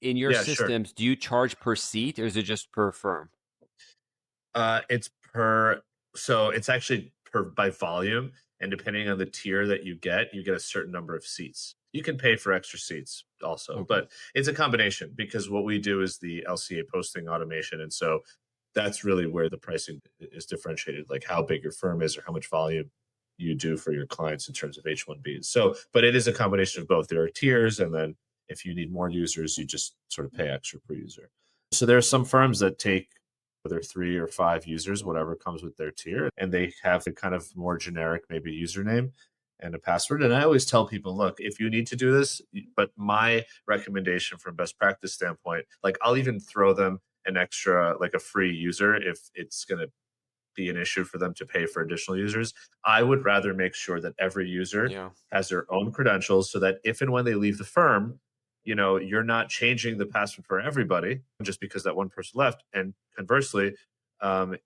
in your Yeah, sure. systems, do you charge per seat or is it just per firm? It's per so it's actually per by volume, and depending on the tier that you get a certain number of seats. You can pay for extra seats also, Okay. but it's a combination because what we do is the LCA posting automation, and so that's really where the pricing is differentiated, like how big your firm is or how much volume you do for your clients in terms of H-1Bs. So, but it is a combination of both. There are tiers, and then if you need more users, you just sort of pay extra per user. So there are some firms that take whether 3 or 5 users, whatever comes with their tier, and they have a kind of more generic, maybe username and a password. And I always tell people, look, if you need to do this, but my recommendation from best practice standpoint, like I'll even throw them an extra, like a free user if it's going to be an issue for them to pay for additional users. I would rather make sure that every user Yeah. has their own credentials so that if and when they leave the firm, you're not changing the password for everybody just because that one person left. And conversely,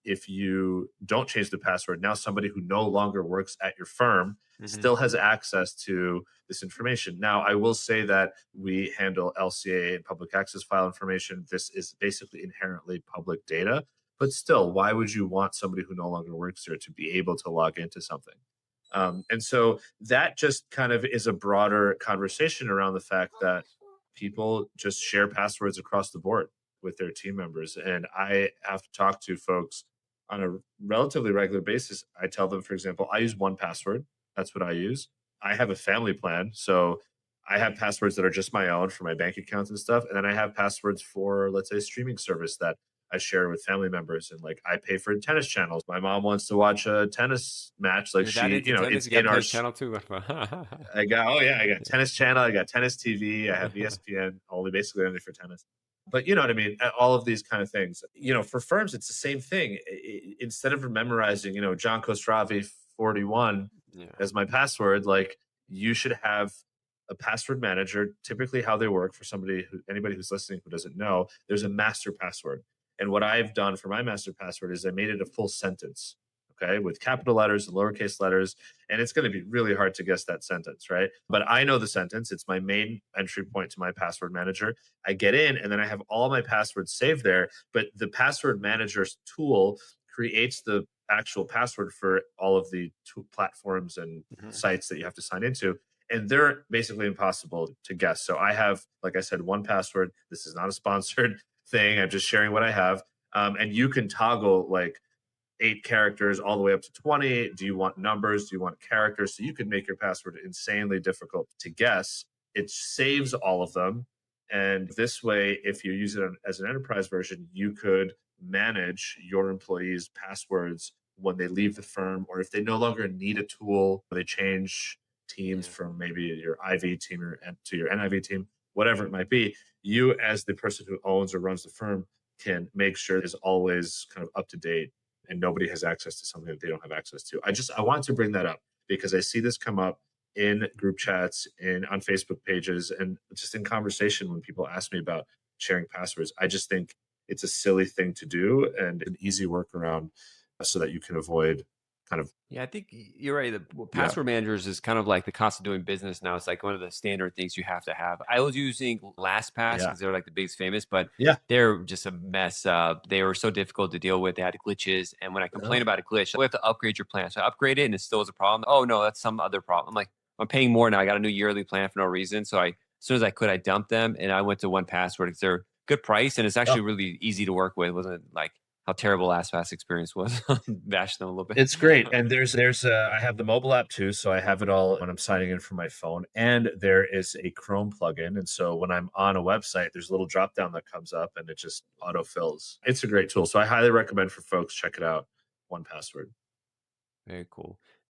if you don't change the password, now somebody who no longer works at your firm Hmm. still has access to this information. Now, I will say that we handle LCA and public access file information. This is basically inherently public data. But still, why would you want somebody who no longer works there to be able to log into something? And so that just kind of is a broader conversation around the fact that people just share passwords across the board with their team members. And I have to talk to folks on a relatively regular basis. I tell them, for example, I use one password. That's what I use. I have a family plan. So I have passwords that are just my own for my bank accounts and stuff. And then I have passwords for, let's say, a streaming service that I share with family members. And like I pay for tennis channels. My mom wants to watch a tennis match. Like You're that she, into tennis? it's You got in our tennis channel too? oh yeah, I got tennis channel, I got tennis TV, I have ESPN, only basically only for tennis. But you know what I mean? All of these kind of things. For firms, it's the same thing. Instead of memorizing, John Kostravi 41 Yeah. as my password, like you should have a password manager. Typically, how they work for anybody who's listening who doesn't know, there's a master password. And what I've done for my master password is I made it a full sentence, okay, with capital letters and lowercase letters, and it's going to be really hard to guess that sentence, right? But I know the sentence. It's my main entry point to my password manager. I get in and then I have all my passwords saved there, but the password manager's tool creates the actual password for all of the platforms and Mhm. sites that you have to sign into. And they're basically impossible to guess. So I have, like I said, one password. This is not a sponsored thing. I'm just sharing what I have. And you can toggle like 8 characters all the way up to 20. Do you want numbers? Do you want characters? So you could make your password insanely difficult to guess. It saves all of them. And this way, if you use it as an enterprise version, you could manage your employees' passwords when they leave the firm, or if they no longer need a tool, they change teams Yeah. from maybe your IV team to your NIV team, whatever it might be. You, as the person who owns or runs the firm, can make sure it's always kind of up to date and nobody has access to something that they don't have access to. I wanted to bring that up because I see this come up in group chats and on Facebook pages and just in conversation when people ask me about sharing passwords. I just think it's a silly thing to do and an easy workaround so that you can avoid kind of Yeah, I think you're right. yeah. Password managers is kind of like the cost of doing business now. It's like one of the standard things you have to have. I was using LastPass Yeah. because they're like the biggest famous, but Yeah. they're just a mess. They were so difficult to deal with. They had glitches, and when I complain No. about a glitch, we have to upgrade your plan. So I upgrade it, and it still is a problem. Oh no, that's some other problem. I'm like, I'm paying more now. I got a new yearly plan for no reason. So as soon as I could, I dumped them, and I went to one password because they're good price, and it's actually Oh, really easy to work with. It wasn't like how terrible LastPass experience was. Bash them a little bit. it's great, and I have the mobile app too, so I have it all when I'm signing in from my phone, and there is a Chrome plugin, and so when I'm on a website, there's a little drop down that comes up, and it just autofills. It's a great tool, so I highly recommend for folks check it out. One Password. Very cool.